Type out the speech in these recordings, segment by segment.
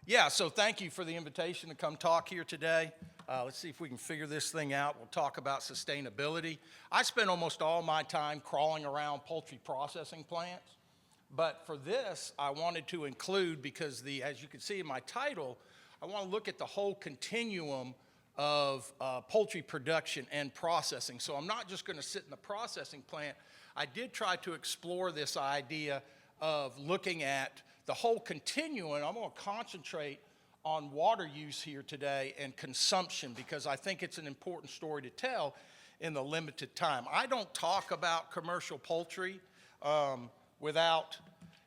Yeah, so thank you for the invitation to come talk here today. Let's see if we can figure this thing out. We'll talk about sustainability. I spend almost all my time crawling around poultry processing plants, but for this, I wanted to include, because as you can see in my title, I want to look at the whole continuum of poultry production and processing. So I'm not just going to sit in the processing plant. I did try to explore this idea of looking at the whole continuum. I'm going to concentrate on water use here today and consumption, because I think it's an important story to tell in the limited time. I don't talk about commercial poultry without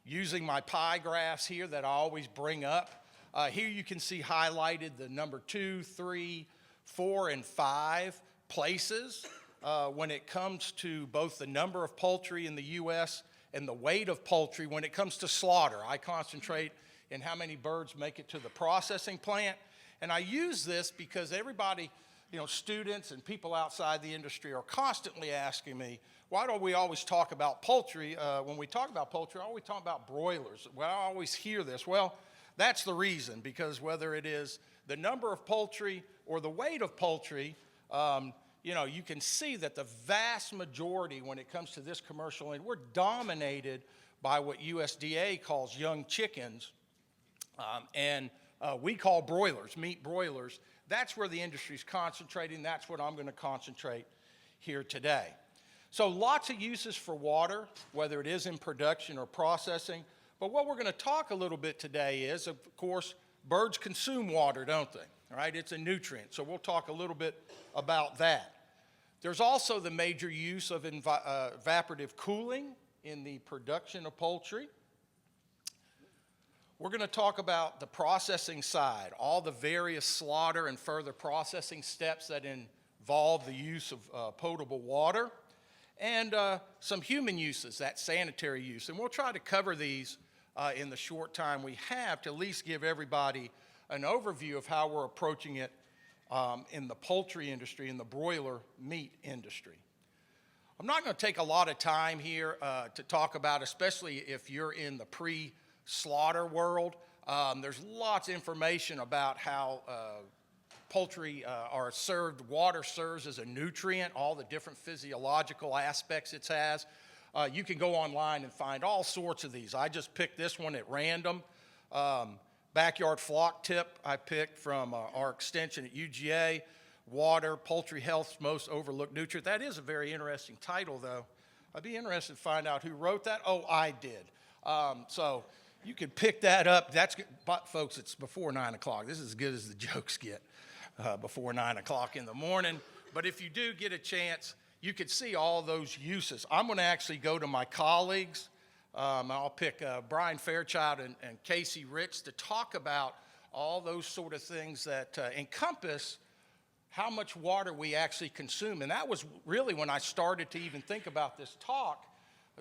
using my pie graphs here that I always bring up. Here you can see highlighted the number 2, 3, 4, and 5 places when it comes to both the number of poultry in the U.S. and the weight of poultry when it comes to slaughter. I concentrate in how many birds make it to the processing plant. And I use this because everybody, students and people outside the industry are constantly asking me, why don't we always talk about poultry? When we talk about poultry, why are we talking about broilers? Well, I always hear this. Well, that's the reason, because whether it is the number of poultry or the weight of poultry, you can see that the vast majority when it comes to this commercial end, we're dominated by what USDA calls young chickens, and we call broilers, meat broilers. That's where the industry's concentrating. That's what I'm going to concentrate here today. So lots of uses for water, whether it is in production or processing. But what we're going to talk a little bit today is, of course, birds consume water, don't they? All right, it's a nutrient. So we'll talk a little bit about that. There's also the major use of evaporative cooling in the production of poultry. We're going to talk about the processing side, all the various slaughter and further processing steps that involve the use of potable water, and some human uses, that sanitary use. And we'll try to cover these in the short time we have to at least give everybody an overview of how we're approaching it in the poultry industry, in the broiler meat industry. I'm not going to take a lot of time here to talk about, especially if you're in the pre-slaughter world. There's lots of information about how poultry are served. Water serves as a nutrient, all the different physiological aspects it has. You can go online and find all sorts of these. I just picked this one at random. Backyard flock tip I picked from our extension at UGA. Water, poultry health's most overlooked nutrient. That is a very interesting title, though. I'd be interested to find out who wrote that. Oh, I did. So you can pick that up. That's good. But folks, it's before 9 o'clock. This is as good as the jokes get before 9 o'clock in the morning. But if you do get a chance, you could see all those uses. I'm going to actually go to my colleagues. I'll pick Brian Fairchild and Casey Rich to talk about all those sort of things that encompass how much water we actually consume. And that was really when I started to even think about this talk,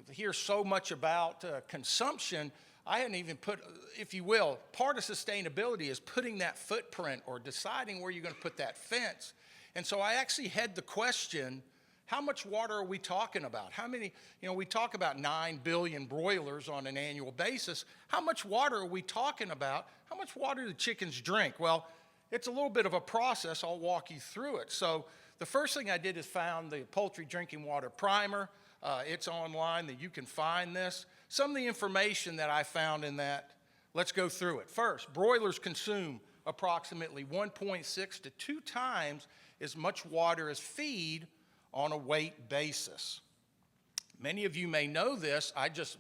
to hear so much about consumption. I hadn't even put, if you will, part of sustainability is putting that footprint or deciding where you're going to put that fence. And so I actually had the question, how much water are we talking about? How many, we talk about 9 billion broilers on an annual basis. How much water are we talking about? How much water do chickens drink? Well, it's a little bit of a process. I'll walk you through it. So the first thing I did is found the Poultry Drinking Water Primer. It's online that you can find this. Some of the information that I found in that, let's go through it. First, broilers consume approximately 1.6 to 2 times as much water as feed on a weight basis. Many of you may know this.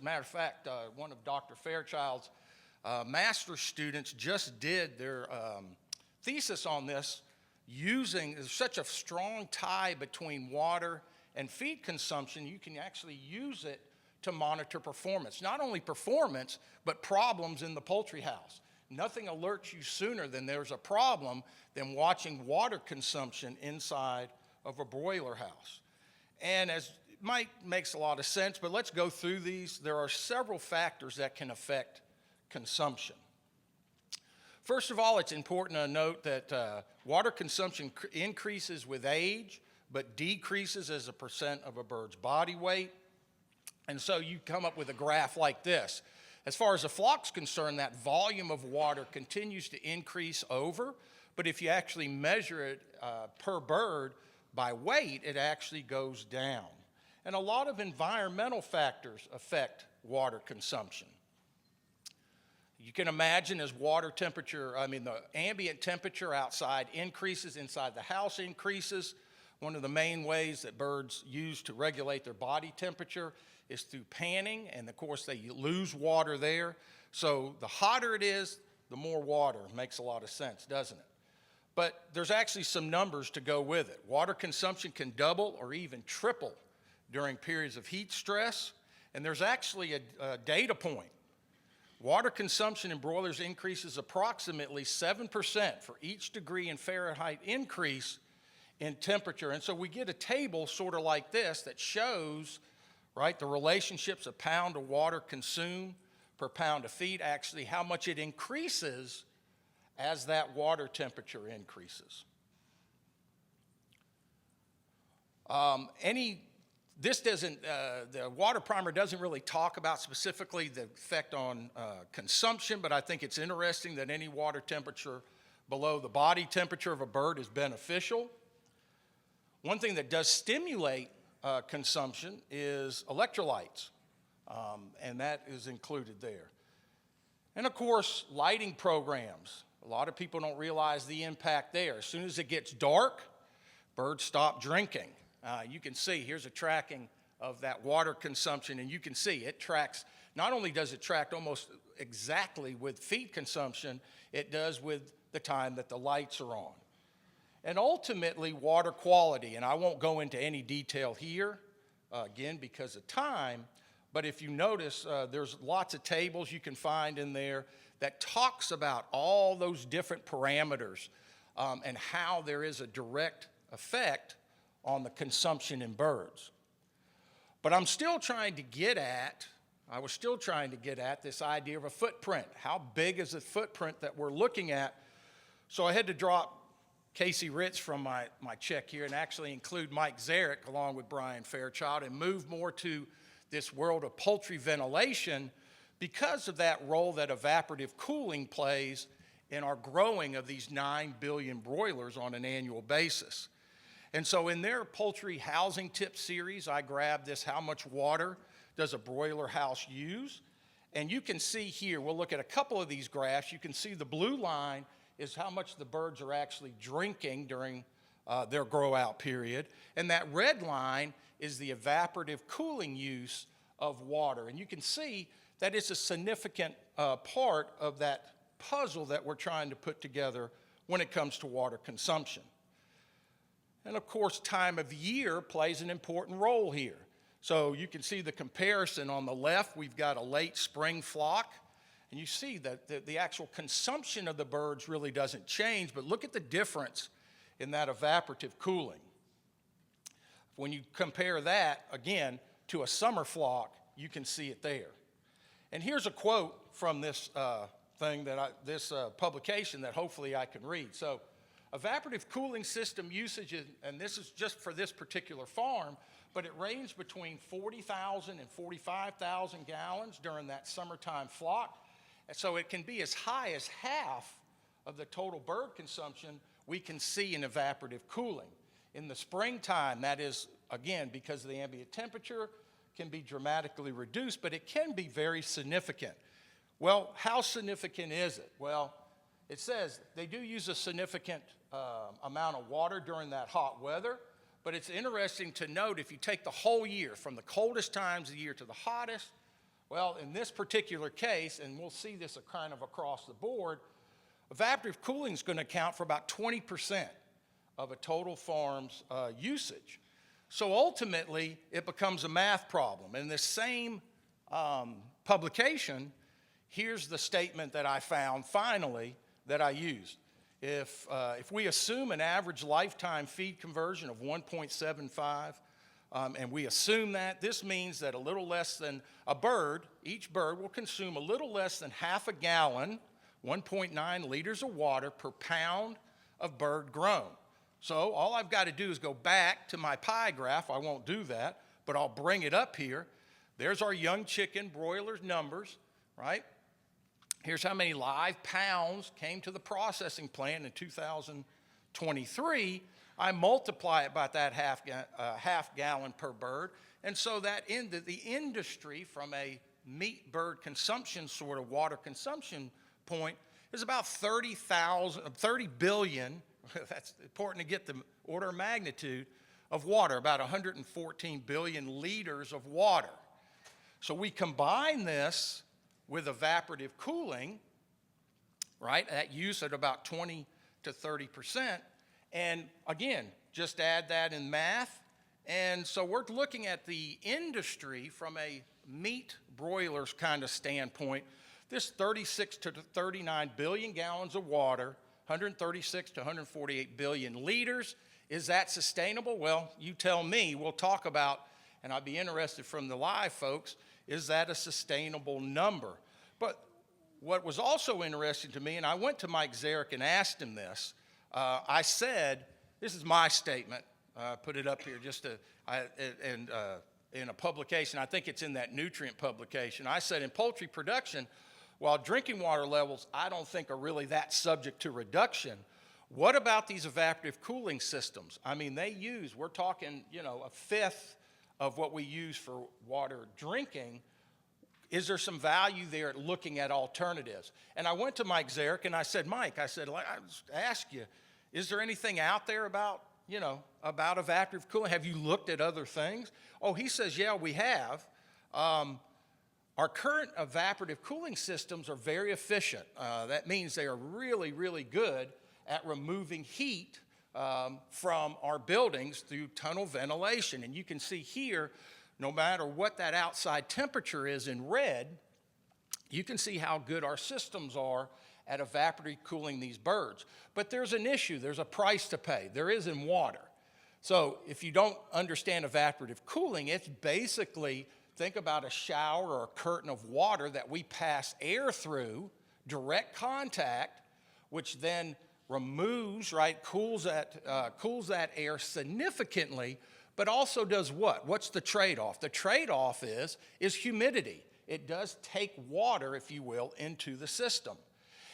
Matter of fact, one of Dr. Fairchild's master's students just did their thesis on this using such a strong tie between water and feed consumption. You can actually use it to monitor performance. Not only performance, but problems in the poultry house. Nothing alerts you sooner than there's a problem than watching water consumption inside of a broiler house. And as it makes a lot of sense, but let's go through these. There are several factors that can affect consumption. First of all, it's important to note that water consumption increases with age, but decreases as a percent of a bird's body weight. And so you come up with a graph like this. As far as the flock's concerned, that volume of water continues to increase over, but if you actually measure it per bird by weight, it actually goes down. And a lot of environmental factors affect water consumption. You can imagine as the ambient temperature outside increases, inside the house increases. One of the main ways that birds use to regulate their body temperature is through panning, and of course they lose water there. So the hotter it is, the more water. Makes a lot of sense, doesn't it? But there's actually some numbers to go with it. Water consumption can double or even triple during periods of heat stress, and there's actually a data point. Water consumption in broilers increases approximately 7% for each degree in Fahrenheit increase in temperature. And so we get a table sort of like this that shows, right, the relationships of pound of water consumed per pound of feed, actually how much it increases as that water temperature increases. The water primer doesn't really talk about specifically the effect on consumption, but I think it's interesting that any water temperature below the body temperature of a bird is beneficial. One thing that does stimulate consumption is electrolytes, and that is included there. And of course, lighting programs. A lot of people don't realize the impact there. As soon as it gets dark, birds stop drinking. You can see, here's a tracking of that water consumption, and you can see it tracks, not only does it track almost exactly with feed consumption, it does with the time that the lights are on. And ultimately, water quality, and I won't go into any detail here, again, because of time, but if you notice, there's lots of tables you can find in there that talks about all those different parameters and how there is a direct effect on the consumption in birds. But I was still trying to get at this idea of a footprint. How big is the footprint that we're looking at? So I had to drop Casey Ritz from my check here and actually include Mike Zarek along with Brian Fairchild and move more to this world of poultry ventilation because of that role that evaporative cooling plays in our growing of these 9 billion broilers on an annual basis. And so in their poultry housing tip series, I grabbed this, how much water does a broiler house use? And you can see here, we'll look at a couple of these graphs. You can see the blue line is how much the birds are actually drinking during their grow out period. And that red line is the evaporative cooling use of water. And you can see that it's a significant part of that puzzle that we're trying to put together when it comes to water consumption. And of course, time of year plays an important role here. So you can see the comparison on the left, we've got a late spring flock, and you see that the actual consumption of the birds really doesn't change, but look at the difference in that evaporative cooling. When you compare that, again, to a summer flock, you can see it there. And here's a quote from this publication that hopefully I can read. So, evaporative cooling system usage, and this is just for this particular farm, but it ranged between 40,000 and 45,000 gallons during that summertime flock. And so it can be as high as half of the total bird consumption we can see in evaporative cooling. In the springtime, that is, again, because of the ambient temperature, can be dramatically reduced, but it can be very significant. Well, how significant is it? Well, it says they do use a significant amount of water during that hot weather, but it's interesting to note if you take the whole year, from the coldest times of the year to the hottest, well, in this particular case, and we'll see this kind of across the board, evaporative cooling is going to account for about 20% of a total farm's usage. So ultimately, it becomes a math problem. In this same publication, here's the statement that I found finally that I used. If we assume an average lifetime feed conversion of 1.75, and we assume that, this means that a little less than each bird will consume a little less than half a gallon, 1.9 liters of water per pound of bird grown. So all I've got to do is go back to my pie graph. I won't do that, but I'll bring it up here. There's our young chicken broilers numbers right? Here's how many live pounds came to the processing plant in 2023. I multiply it by that half gallon per bird. And so that into the industry from a meat bird consumption sort of water consumption point is about 30 billion, that's important to get the order of magnitude of water, about 114 billion liters of water. So we combine this with evaporative cooling, right, at use at about 20 to 30%. And again, just add that in math. And so we're looking at the industry from a meat broilers kind of standpoint. This 36 to 39 billion gallons of water, 136 to 148 billion liters. Is that sustainable? Well, you tell me. We'll talk about, and I'd be interested from the live folks, is that a sustainable number? But what was also interesting to me, and I went to Mike Zarek and asked him this, I said, this is my statement, put it up here just to, in a publication, I think it's in that nutrient publication. I said in poultry production, while drinking water levels I don't think are really that subject to reduction, what about these evaporative cooling systems? I mean, we're talking, a fifth of what we use for water drinking. Is there some value there at looking at alternatives? And I went to Mike Zarek and I said, Mike, I just ask you, is there anything out there about evaporative cooling? Have you looked at other things? Oh, he says, yeah, we have. Our current evaporative cooling systems are very efficient. That means they are really, really good at removing heat from our buildings through tunnel ventilation. And you can see here, no matter what that outside temperature is in red, you can see how good our systems are at evaporative cooling these birds. But there's an issue, there's a price to pay. There is in water. So if you don't understand evaporative cooling, it's basically, think about a shower or a curtain of water that we pass air through, direct contact, which then removes, right, cools that air significantly, but also does what? What's the trade-off? The trade-off is humidity. It does take water, if you will, into the system.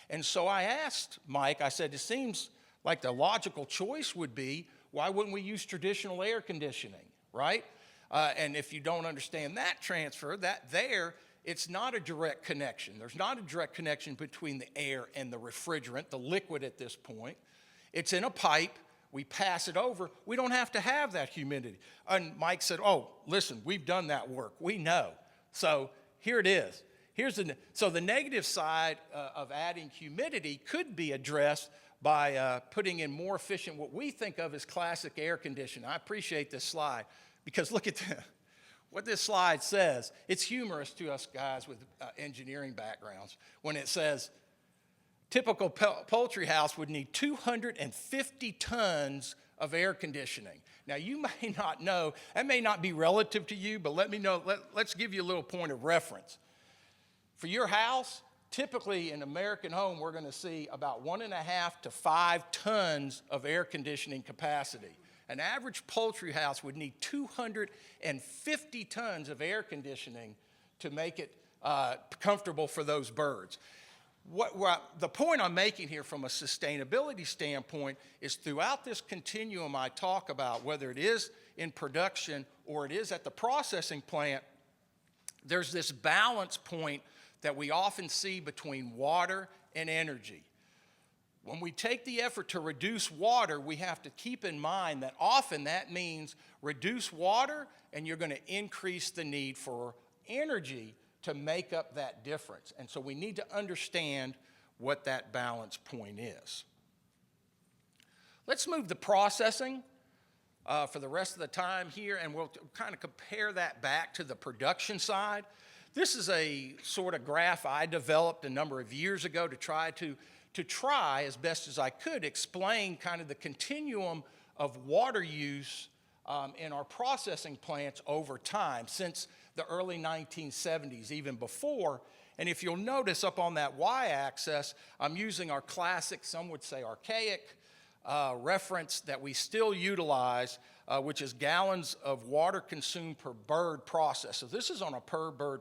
And so I asked Mike, I said, it seems like the logical choice would be, why wouldn't we use traditional air conditioning, right? And if you don't understand that transfer, it's not a direct connection. There's not a direct connection between the air and the refrigerant, the liquid at this point. It's in a pipe. We pass it over. We don't have to have that humidity. And Mike said, oh, listen, we've done that work. We know. So here it is. So the negative side of adding humidity could be addressed by putting in more efficient, what we think of as classic air conditioning. I appreciate this slide because look at what this slide says. It's humorous to us guys with engineering backgrounds when it says, typical poultry house would need 250 tons of air conditioning. Now, you may not know, that may not be relative to you, but let me know, let's give you a little point of reference. For your house, typically in an American home, we're going to see about 1.5 to 5 tons of air conditioning capacity. An average poultry house would need 250 tons of air conditioning to make it comfortable for those birds. The point I'm making here from a sustainability standpoint is throughout this continuum I talk about, whether it is in production or it is at the processing plant, there's this balance point that we often see between water and energy. When we take the effort to reduce water, we have to keep in mind that often that means reduce water and you're going to increase the need for energy to make up that difference. And so we need to understand what that balance point is. Let's move to processing for the rest of the time here, and we'll kind of compare that back to the production side. This is a sort of graph I developed a number of years ago to try as best as I could explain kind of the continuum of water use in our processing plants over time since the early 1970s, even before. And if you'll notice up on that y-axis, I'm using our classic, some would say archaic, reference that we still utilize, which is gallons of water consumed per bird processed. So this is on a per bird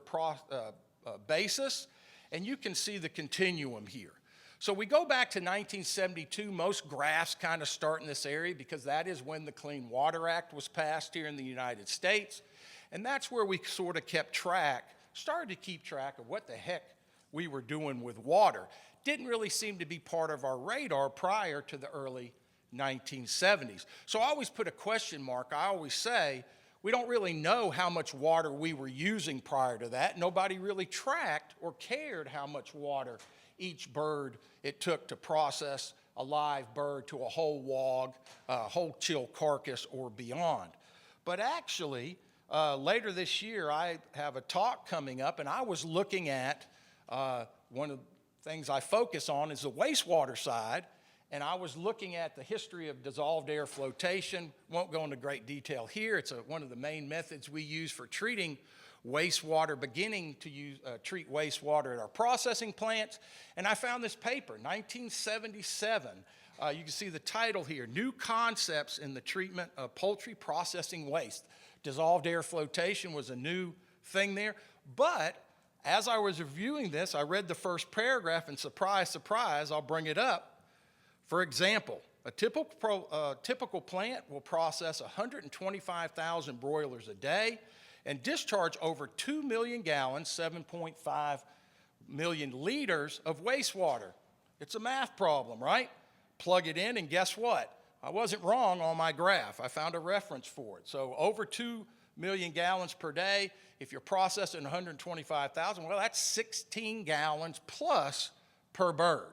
basis. And you can see the continuum here. So we go back to 1972. Most graphs kind of start in this area because that is when the Clean Water Act was passed here in the United States. And that's where we sort of started to keep track of what the heck we were doing with water. Didn't really seem to be part of our radar prior to the early 1970s. So I always put a question mark. I always say, we don't really know how much water we were using prior to that. Nobody really tracked or cared how much water each bird it took to process a live bird to a whole wog, a whole chill carcass, or beyond. But actually, later this year, I have a talk coming up, and I was looking at one of the things I focus on is the wastewater side, and I was looking at the history of dissolved air flotation. Won't go into great detail here. It's one of the main methods we use for treating wastewater, beginning to treat wastewater at our processing plants. And I found this paper, 1977. You can see the title here, New Concepts in the Treatment of Poultry Processing Waste. Dissolved air flotation was a new thing there. But as I was reviewing this, I read the first paragraph, and surprise, surprise, I'll bring it up. For example, a typical plant will process 125,000 broilers a day and discharge over 2 million gallons, 7.5 million liters of wastewater. It's a math problem, right? Plug it in, and guess what? I wasn't wrong on my graph. I found a reference for it. So over 2 million gallons per day, if you're processing 125,000, well, that's 16 gallons plus per bird.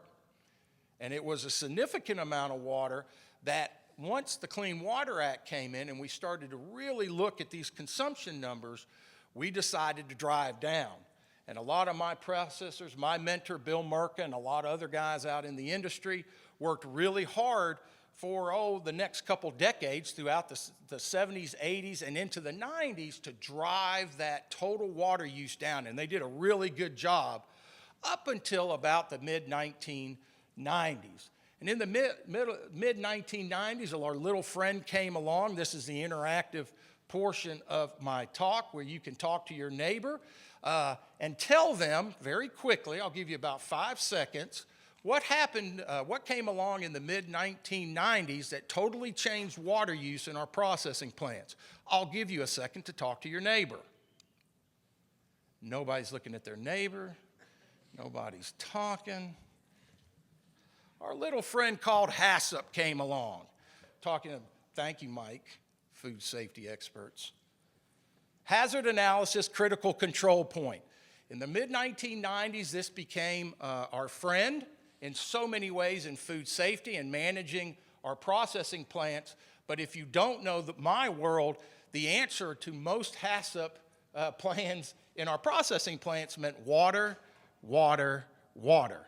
And it was a significant amount of water that once the Clean Water Act came in and we started to really look at these consumption numbers, we decided to drive down. And a lot of my processors, my mentor, Bill Merka, and a lot of other guys out in the industry worked really hard for, the next couple decades throughout the 70s, 80s, and into the 90s to drive that total water use down. And they did a really good job up until about the mid-1990s. And in the mid-1990s, our little friend came along. This is the interactive portion of my talk where you can talk to your neighbor and tell them very quickly, I'll give you about 5 seconds, what happened, what came along in the mid-1990s that totally changed water use in our processing plants. I'll give you a second to talk to your neighbor. Nobody's looking at their neighbor. Nobody's talking. Our little friend called HACCP came along, talking to, thank you, Mike, food safety experts. Hazard analysis, critical control point. In the mid-1990s, this became our friend in so many ways in food safety and managing our processing plants. But if you don't know my world, the answer to most HACCP plans in our processing plants meant water, water, water.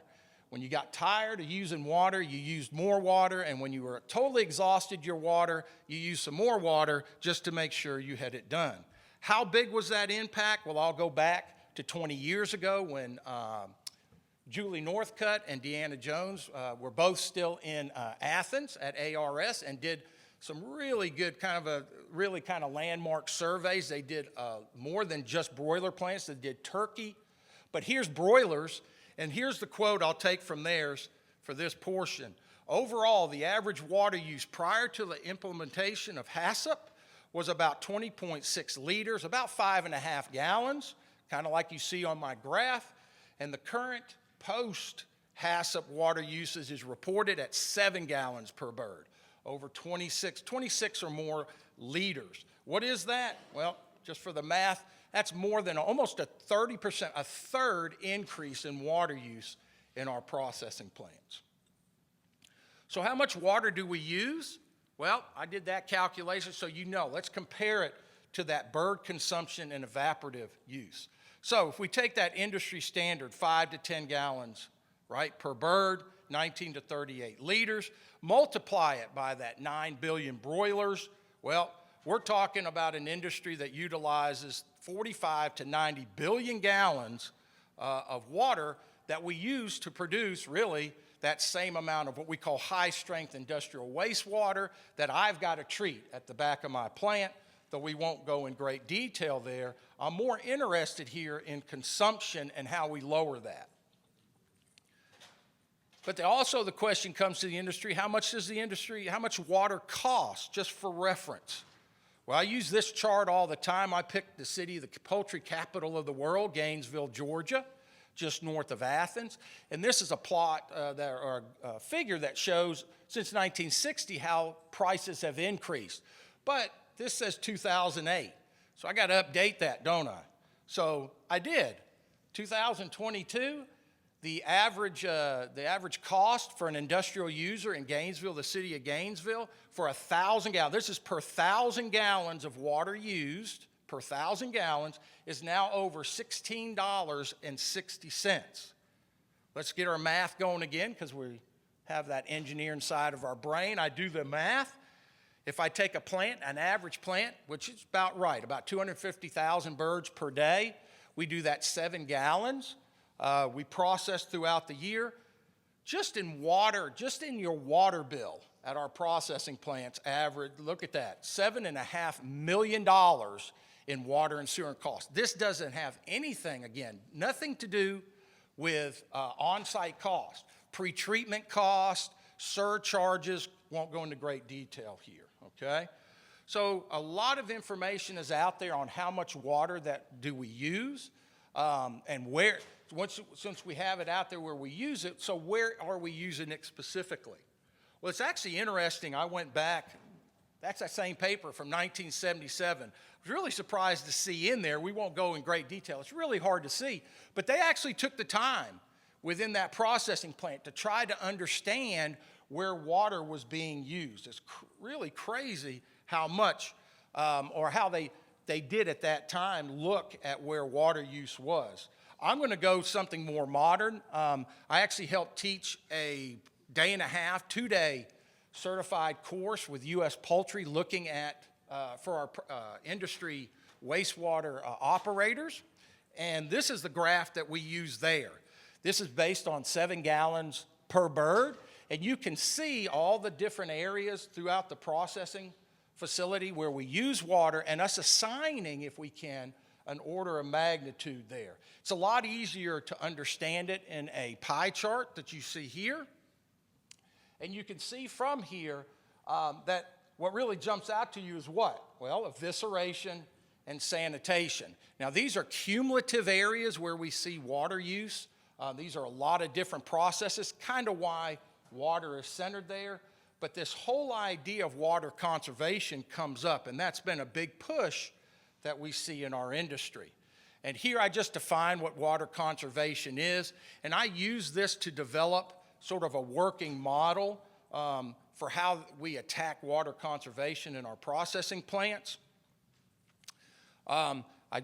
When you got tired of using water, you used more water, and when you were totally exhausted your water, you used some more water just to make sure you had it done. How big was that impact? Well, I'll go back to 20 years ago when Julie Northcutt and Deanna Jones were both still in Athens at ARS and did some really good kind of landmark surveys. They did more than just broiler plants. They did turkey. But here's broilers, and here's the quote I'll take from theirs for this portion. Overall, the average water use prior to the implementation of HACCP was about 20.6 liters, about 5.5 gallons, kind of like you see on my graph. And the current post-HACCP water usage is reported at 7 gallons per bird, over 26 or more liters. What is that? Well, just for the math, that's more than almost a 30%, a third increase in water use in our processing plants. So how much water do we use? Well, I did that calculation so you know. Let's compare it to that bird consumption and evaporative use. So if we take that industry standard, 5 to 10 gallons, right, per bird, 19 to 38 liters, multiply it by that 9 billion broilers, well, we're talking about an industry that utilizes 45 to 90 billion gallons of water that we use to produce really that same amount of what we call high-strength industrial wastewater that I've got to treat at the back of my plant, though we won't go in great detail there. I'm more interested here in consumption and how we lower that. But also the question comes to the industry, how much water cost, just for reference? Well, I use this chart all the time. I picked the city, the poultry capital of the world, Gainesville, Georgia, just north of Athens. And this is a plot or a figure that shows since 1960 how prices have increased. But this says 2008. So I got to update that, don't I? So I did. 2022, the average cost for an industrial user in Gainesville, the city of Gainesville, for 1,000 gallons, this is per 1,000 gallons of water used, per 1,000 gallons, is now over $16.60. Let's get our math going again, because we have that engineer inside of our brain. I do the math. If I take a plant, an average plant, which is about right, about 250,000 birds per day, we do that 7 gallons. We process throughout the year. Just in water, just in your water bill at our processing plants, average, look at that, $7.5 million in water and sewer costs. This doesn't have anything, again, nothing to do with on-site cost, pre-treatment cost, surcharges, won't go into great detail here, okay? So a lot of information is out there on how much water that do we use and where. Since we have it out there where we use it, so where are we using it specifically? Well, it's actually interesting. I went back, that's that same paper from 1977. I was really surprised to see in there, we won't go in great detail, it's really hard to see, but they actually took the time within that processing plant to try to understand where water was being used. It's really crazy how much, or how they did at that time look at where water use was. I'm going to go something more modern. I actually helped teach a day-and-a-half, 2-day certified course with U.S. Poultry looking at, for our industry wastewater operators. And this is the graph that we use there. This is based on 7 gallons per bird. And you can see all the different areas throughout the processing facility where we use water and us assigning, if we can, an order of magnitude there. It's a lot easier to understand it in a pie chart that you see here. And you can see from here that what really jumps out to you is what? Well, evisceration and sanitation. Now, these are cumulative areas where we see water use. These are a lot of different processes, kind of why water is centered there. But this whole idea of water conservation comes up, and that's been a big push that we see in our industry. And here I just define what water conservation is, and I use this to develop sort of a working model for how we attack water conservation in our processing plants.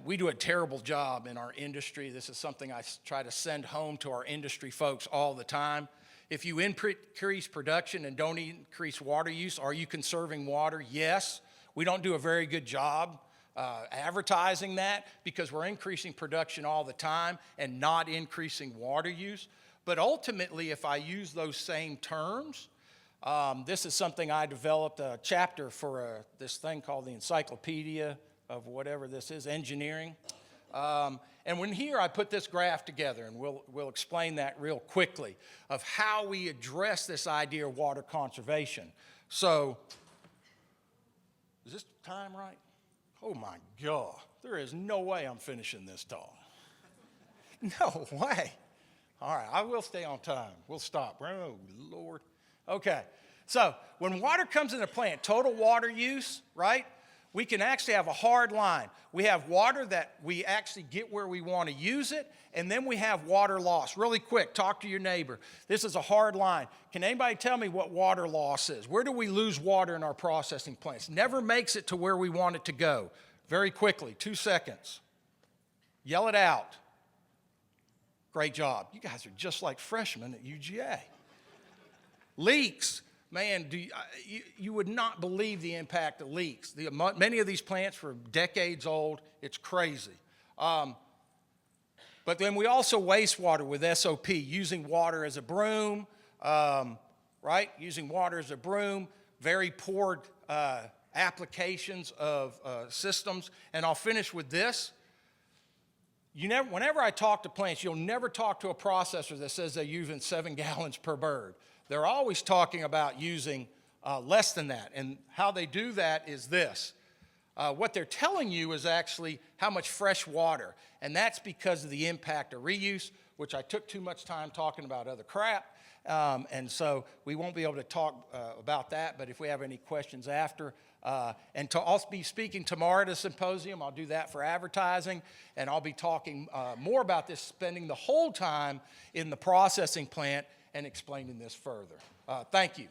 We do a terrible job in our industry. This is something I try to send home to our industry folks all the time. If you increase production and don't increase water use, are you conserving water? Yes. We don't do a very good job advertising that because we're increasing production all the time and not increasing water use. But ultimately, if I use those same terms, this is something I developed a chapter for this thing called the Encyclopedia of whatever this is, engineering. And when here I put this graph together, and we'll explain that real quickly, of how we address this idea of water conservation. So, is this time right? Oh my God, there is no way I'm finishing this talk. No way. All right, I will stay on time. We'll stop. Oh, Lord. Okay, so when water comes in the plant, total water use, right? We can actually have a hard line. We have water that we actually get where we want to use it, and then we have water loss. Really quick, talk to your neighbor. This is a hard line. Can anybody tell me what water loss is? Where do we lose water in our processing plants? Never makes it to where we want it to go. Very quickly, 2 seconds. Yell it out. Great job. You guys are just like freshmen at UGA. Leaks. Man, you would not believe the impact of leaks. Many of these plants were decades old. It's crazy. But then we also waste water with SOP, using water as a broom, right? Using water as a broom, very poor applications of systems. And I'll finish with this. whenever I talk to plants, you'll never talk to a processor that says they're using 7 gallons per bird. They're always talking about using less than that. And how they do that is this. What they're telling you is actually how much fresh water. And that's because of the impact of reuse, which I took too much time talking about other crap. And so we won't be able to talk about that. But if we have any questions after, and I'll be speaking tomorrow at a symposium. I'll do that for advertising. And I'll be talking more about this, spending the whole time in the processing plant and explaining this further. Thank you.